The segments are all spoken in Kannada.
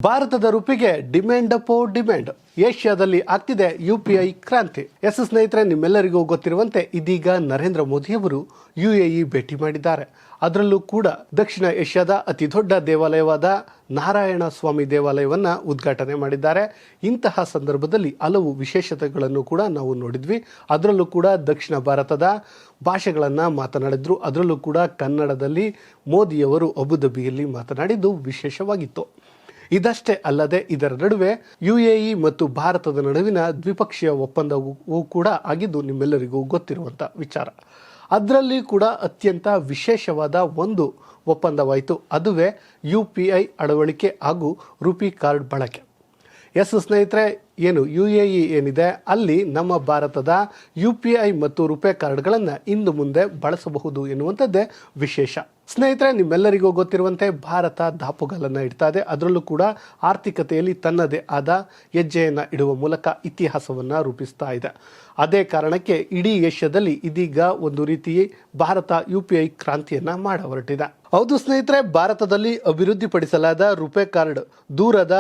ಭಾರತದ ರೂಪಿಗೆ ಡಿಮ್ಯಾಂಡ್ ಅಪೋ ಡಿಮ್ಯಾಂಡ್. ಏಷ್ಯಾದಲ್ಲಿ ಆಗ್ತಿದೆ ಯುಪಿಐ ಕ್ರಾಂತಿ. ಸ್ನೇಹಿತರೆ, ನಿಮ್ಮೆಲ್ಲರಿಗೂ ಗೊತ್ತಿರುವಂತೆ ಇದೀಗ ನರೇಂದ್ರ ಮೋದಿಯವರು ಯುಎಇ ಭೇಟಿ ಮಾಡಿದ್ದಾರೆ. ಅದರಲ್ಲೂ ಕೂಡ ದಕ್ಷಿಣ ಏಷ್ಯಾದ ಅತಿ ದೊಡ್ಡ ದೇವಾಲಯವಾದ ನಾರಾಯಣ ಸ್ವಾಮಿ ದೇವಾಲಯವನ್ನ ಉದ್ಘಾಟನೆ ಮಾಡಿದ್ದಾರೆ. ಇಂತಹ ಸಂದರ್ಭದಲ್ಲಿ ಹಲವು ವಿಶೇಷತೆಗಳನ್ನು ಕೂಡ ನಾವು ನೋಡಿದ್ವಿ. ಅದರಲ್ಲೂ ಕೂಡ ದಕ್ಷಿಣ ಭಾರತದ ಭಾಷೆಗಳನ್ನ ಮಾತನಾಡಿದ್ರು. ಅದರಲ್ಲೂ ಕೂಡ ಕನ್ನಡದಲ್ಲಿ ಮೋದಿಯವರು ಅಬುಧಾಬಿಯಲ್ಲಿ ಮಾತನಾಡಿದ್ದು ವಿಶೇಷವಾಗಿತ್ತು. ಇದಷ್ಟೇ ಅಲ್ಲದೆ ಇದರ ನಡುವೆ ಯುಎಇ ಮತ್ತು ಭಾರತದ ನಡುವಿನ ದ್ವಿಪಕ್ಷೀಯ ಒಪ್ಪಂದವೂ ಕೂಡ ಆಗಿದ್ದು ನಿಮ್ಮೆಲ್ಲರಿಗೂ ಗೊತ್ತಿರುವಂಥ ವಿಚಾರ. ಅದರಲ್ಲಿ ಕೂಡ ಅತ್ಯಂತ ವಿಶೇಷವಾದ ಒಂದು ಒಪ್ಪಂದವಾಯಿತು. ಅದುವೇ UPI ಅಳವಡಿಕೆ ಹಾಗೂ ರುಪಿ ಕಾರ್ಡ್ ಬಳಕೆ. ಸ್ನೇಹಿತರೆ, ಏನು UAE ಏನಿದೆ ಅಲ್ಲಿ ನಮ್ಮ ಭಾರತದ UPI ಮತ್ತು ರುಪೇ ಕಾರ್ಡ್ಗಳನ್ನು ಇನ್ನು ಮುಂದೆ ಬಳಸಬಹುದು ಎನ್ನುವಂಥದ್ದೇ ವಿಶೇಷ. ಸ್ನೇಹಿತರೆ, ನಿಮ್ಮೆಲ್ಲರಿಗೂ ಗೊತ್ತಿರುವಂತೆ ಭಾರತ ದಾಪುಗಾಲನ್ನು ಇಡ್ತಾ ಇದೆ. ಅದರಲ್ಲೂ ಕೂಡ ಆರ್ಥಿಕತೆಯಲ್ಲಿ ತನ್ನದೇ ಆದ ಹೆಜ್ಜೆಯನ್ನು ಇಡುವ ಮೂಲಕ ಇತಿಹಾಸವನ್ನು ರೂಪಿಸ್ತಾ ಇದೆ. ಅದೇ ಕಾರಣಕ್ಕೆ ಇಡೀ ಏಷ್ಯಾದಲ್ಲಿ ಇದೀಗ ಒಂದು ರೀತಿ ಭಾರತ UPI ಕ್ರಾಂತಿಯನ್ನು ಮಾಡ ಹೊರಟಿದೆ. ಹೌದು ಸ್ನೇಹಿತರೆ, ಭಾರತದಲ್ಲಿ ಅಭಿವೃದ್ಧಿಪಡಿಸಲಾದ ರುಪೇ ಕಾರ್ಡ್ ದೂರದ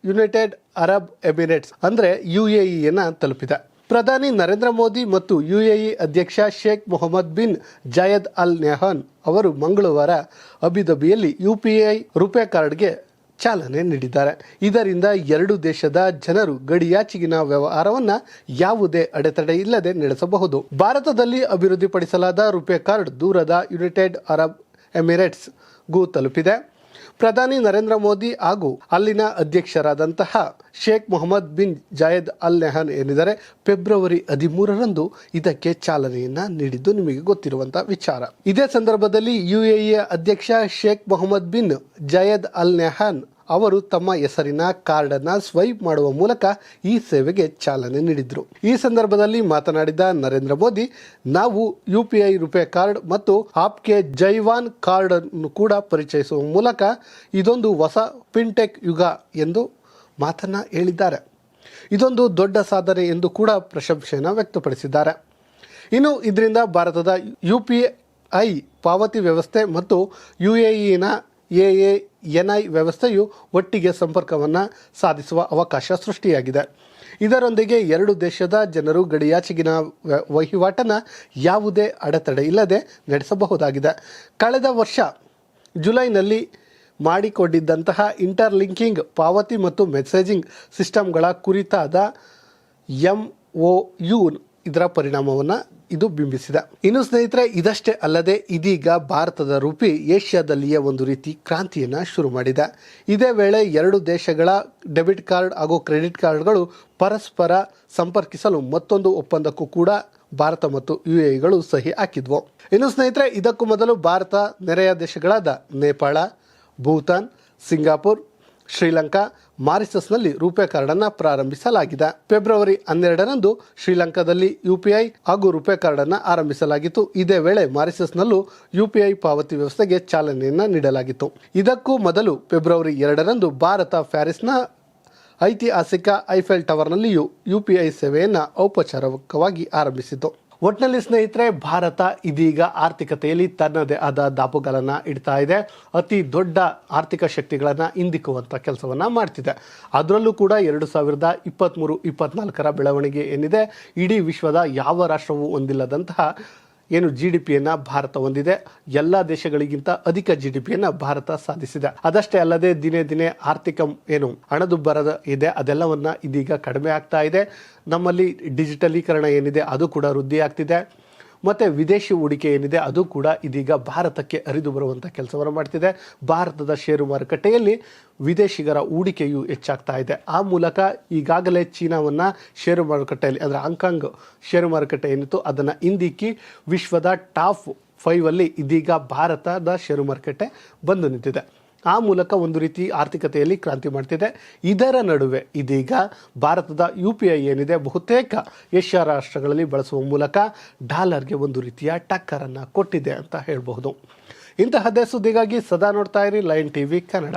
ಯುನೈಟೆಡ್ ಅರಬ್ ಎಮಿರೇಟ್ಸ್ ಅಂದರೆ UAEಯನ್ನು ತಲುಪಿದೆ. ಪ್ರಧಾನಿ ನರೇಂದ್ರ ಮೋದಿ ಮತ್ತು UAE ಅಧ್ಯಕ್ಷ Sheikh Mohammed bin Zayed Al Nahyan ಅವರು ಮಂಗಳವಾರ ಅಬುಧಾಬಿಯಲ್ಲಿ UPI ರುಪೇ ಕಾರ್ಡ್ಗೆ ಚಾಲನೆ ನೀಡಿದ್ದಾರೆ. ಇದರಿಂದ ಎರಡು ದೇಶದ ಜನರು ಗಡಿಯಾಚೆಗಿನ ವ್ಯವಹಾರವನ್ನ ಯಾವುದೇ ಅಡೆತಡೆ ಇಲ್ಲದೆ ನಡೆಸಬಹುದು. ಭಾರತದಲ್ಲಿ ಅಭಿವೃದ್ಧಿಪಡಿಸಲಾದ ರುಪೇ ಕಾರ್ಡ್ ದೂರದ ಯುನೈಟೆಡ್ ಅರಬ್ ಎಮಿರೇಟ್ಸ್ ಗೂ ತಲುಪಿದೆ. ಪ್ರಧಾನಿ ನರೇಂದ್ರ ಮೋದಿ ಹಾಗೂ ಅಲ್ಲಿನ ಅಧ್ಯಕ್ಷರಾದಂತಹ Sheikh Mohammed bin Zayed Al Nahyan ಏನಿದ್ದಾರೆ ಫೆಬ್ರವರಿ 13ರಂದು ಇದಕ್ಕೆ ಚಾಲನೆಯನ್ನ ನೀಡಿದ್ದು ನಿಮಗೆ ಗೊತ್ತಿರುವಂತಹ ವಿಚಾರ. ಇದೇ ಸಂದರ್ಭದಲ್ಲಿ UAE ಅಧ್ಯಕ್ಷ Sheikh Mohammed bin Zayed Al Nahyan ಅವರು ತಮ್ಮ ಹೆಸರಿನ ಕಾರ್ಡ್ ಅನ್ನ ಸ್ವೈಪ್ ಮಾಡುವ ಮೂಲಕ ಈ ಸೇವೆಗೆ ಚಾಲನೆ ನೀಡಿದ್ರು. ಈ ಸಂದರ್ಭದಲ್ಲಿ ಮಾತನಾಡಿದ ನರೇಂದ್ರ ಮೋದಿ, ನಾವು UPI ರುಪೇ ಕಾರ್ಡ್ ಮತ್ತು ಆಪ್ಕೆ ಜೈವಾನ್ ಕಾರ್ಡ್ ಅನ್ನು ಕೂಡ ಪರಿಚಯಿಸುವ ಮೂಲಕ ಇದೊಂದು ಹೊಸ ಫಿನ್ಟೆಕ್ ಯುಗ ಎಂದು ಮಾತನ್ನ ಹೇಳಿದ್ದಾರೆ. ಇದೊಂದು ದೊಡ್ಡ ಸಾಧನೆ ಎಂದು ಕೂಡ ಪ್ರಶಂಸೆಯನ್ನು ವ್ಯಕ್ತಪಡಿಸಿದ್ದಾರೆ. ಇನ್ನು ಇದರಿಂದ ಭಾರತದ UPI ಪಾವತಿ ವ್ಯವಸ್ಥೆ ಮತ್ತು UAEನ AANI ವ್ಯವಸ್ಥೆಯು ಒಟ್ಟಿಗೆ ಸಂಪರ್ಕವನ್ನು ಸಾಧಿಸುವ ಅವಕಾಶ ಸೃಷ್ಟಿಯಾಗಿದೆ. ಇದರೊಂದಿಗೆ ಎರಡು ದೇಶದ ಜನರು ಗಡಿಯಾಚೆಗಿನ ವಹಿವಾಟನ್ನು ಯಾವುದೇ ಅಡೆತಡೆ ಇಲ್ಲದೆ ನಡೆಸಬಹುದಾಗಿದೆ. ಕಳೆದ ವರ್ಷ ಜುಲೈನಲ್ಲಿ ಮಾಡಿಕೊಂಡಿದ್ದಂತಹ ಇಂಟರ್ಲಿಂಕಿಂಗ್ ಪಾವತಿ ಮತ್ತು ಮೆಸೇಜಿಂಗ್ ಸಿಸ್ಟಮ್ಗಳ ಕುರಿತಾದ MOU ಇದರ ಪರಿಣಾಮವನ್ನು ಇದು ಬಿಂಬಿಸಿದೆ. ಇನ್ನು ಸ್ನೇಹಿತರೆ, ಇದಷ್ಟೇ ಅಲ್ಲದೆ ಇದೀಗ ಭಾರತದ ರೂಪಿ ಏಷ್ಯಾದಲ್ಲಿಯೇ ಒಂದು ರೀತಿ ಕ್ರಾಂತಿಯನ್ನು ಶುರು ಮಾಡಿದೆ. ಇದೇ ವೇಳೆ ಎರಡು ದೇಶಗಳ ಡೆಬಿಟ್ ಕಾರ್ಡ್ ಹಾಗೂ ಕ್ರೆಡಿಟ್ ಕಾರ್ಡ್ಗಳು ಪರಸ್ಪರ ಸಂಪರ್ಕಿಸಲು ಮತ್ತೊಂದು ಒಪ್ಪಂದಕ್ಕೂ ಕೂಡ ಭಾರತ ಮತ್ತು UAEಗಳು ಸಹಿ ಹಾಕಿದ್ವು. ಇನ್ನು ಸ್ನೇಹಿತರೆ, ಇದಕ್ಕೂ ಮೊದಲು ಭಾರತ ನೆರೆಯ ದೇಶಗಳಾದ ನೇಪಾಳ, ಭೂತಾನ್, ಸಿಂಗಾಪುರ್, ಶ್ರೀಲಂಕಾ, ಮಾರಿಷಸ್ನಲ್ಲಿ ರುಪೇ ಕಾರ್ಡ್ ಅನ್ನು ಪ್ರಾರಂಭಿಸಲಾಗಿದೆ. ಫೆಬ್ರವರಿ 12ರಂದು ಶ್ರೀಲಂಕಾದಲ್ಲಿ UPI ಹಾಗೂ ರುಪೇ ಕಾರ್ಡ್ ಅನ್ನು ಆರಂಭಿಸಲಾಗಿತ್ತು. ಇದೇ ವೇಳೆ ಮಾರಿಷಸ್ನಲ್ಲೂ UPI ಪಾವತಿ ವ್ಯವಸ್ಥೆಗೆ ಚಾಲನೆಯನ್ನು ನೀಡಲಾಗಿತ್ತು. ಇದಕ್ಕೂ ಮೊದಲು ಫೆಬ್ರವರಿ 2ರಂದು ಭಾರತ ಪ್ಯಾರಿಸ್ನ ಐತಿಹಾಸಿಕ ಐಫೆಲ್ ಟವರ್ನಲ್ಲಿಯೂ UPI ಸೇವೆಯನ್ನು ಔಪಚಾರಿಕವಾಗಿ ಆರಂಭಿಸಿತು. ಒಟ್ಟಿನಲ್ಲಿ ಸ್ನೇಹಿತರೆ, ಭಾರತ ಇದೀಗ ಆರ್ಥಿಕತೆಯಲ್ಲಿ ತನ್ನದೇ ಆದ ದಾಪುಗಾಲನ್ನು ಇಡ್ತಾ ಇದೆ. ಅತಿ ದೊಡ್ಡ ಆರ್ಥಿಕ ಶಕ್ತಿಗಳನ್ನು ಹಿಂದಿಕ್ಕುವಂಥ ಕೆಲಸವನ್ನು ಮಾಡ್ತಿದೆ. ಅದರಲ್ಲೂ ಕೂಡ 2023-24 ಬೆಳವಣಿಗೆ ಏನಿದೆ, ಇಡೀ ವಿಶ್ವದ ಯಾವ ರಾಷ್ಟ್ರವೂ ಹೊಂದಿಲ್ಲದಂತಹ ಏನು GDPಯನ್ನು ಭಾರತ ಹೊಂದಿದೆ. ಎಲ್ಲ ದೇಶಗಳಿಗಿಂತ ಅಧಿಕ GDPಯನ್ನು ಭಾರತ ಸಾಧಿಸಿದೆ. ಅದಷ್ಟೇ ಅಲ್ಲದೆ ದಿನೇ ದಿನೇ ಆರ್ಥಿಕ ಏನು ಹಣದುಬ್ಬರ ಇದೆ ಅದೆಲ್ಲವನ್ನ ಇದೀಗ ಕಡಿಮೆ ಆಗ್ತಾ ಇದೆ. ನಮ್ಮಲ್ಲಿ ಡಿಜಿಟಲೀಕರಣ ಏನಿದೆ ಅದು ಕೂಡ ವೃದ್ಧಿ ಆಗ್ತಿದೆ. ಮತ್ತು ವಿದೇಶಿ ಹೂಡಿಕೆ ಏನಿದೆ ಅದು ಕೂಡ ಇದೀಗ ಭಾರತಕ್ಕೆ ಹರಿದು ಬರುವಂಥ ಕೆಲಸವನ್ನು ಮಾಡ್ತಿದೆ. ಭಾರತದ ಷೇರು ಮಾರುಕಟ್ಟೆಯಲ್ಲಿ ವಿದೇಶಿಗರ ಹೂಡಿಕೆಯು ಹೆಚ್ಚಾಗ್ತಾ ಇದೆ. ಆ ಮೂಲಕ ಈಗಾಗಲೇ ಚೀನಾವನ್ನು ಷೇರು ಮಾರುಕಟ್ಟೆಯಲ್ಲಿ ಅಂದರೆ ಹಾಂಗ್ಕಾಂಗ್ ಷೇರು ಮಾರುಕಟ್ಟೆ ಏನಿತ್ತು ಅದನ್ನು ಹಿಂದಿಕ್ಕಿ ವಿಶ್ವದ ಟಾಪ್ 5 ಇದೀಗ ಭಾರತದ ಷೇರು ಮಾರುಕಟ್ಟೆ ಬಂದು ನಿಂತಿದೆ. ಆ ಮೂಲಕ ಒಂದು ರೀತಿ ಆರ್ಥಿಕತೆಯಲ್ಲಿ ಕ್ರಾಂತಿ ಮಾಡ್ತಿದೆ. ಇದರ ನಡುವೆ ಇದೀಗ ಭಾರತದ UPI ಏನಿದೆ ಬಹುತೇಕ ಏಷ್ಯಾ ರಾಷ್ಟ್ರಗಳಲ್ಲಿ ಬಳಸುವ ಮೂಲಕ ಡಾಲರ್ಗೆ ಒಂದು ರೀತಿಯ ಟಕ್ಕರನ್ನು ಕೊಟ್ಟಿದೆ ಅಂತ ಹೇಳಬಹುದು. ಇಂತಹದ್ದೇ ಸುದ್ದಿಗಾಗಿ ಸದಾ ನೋಡ್ತಾ ಇರಿ ಲಯನ್ TV ಕನ್ನಡ.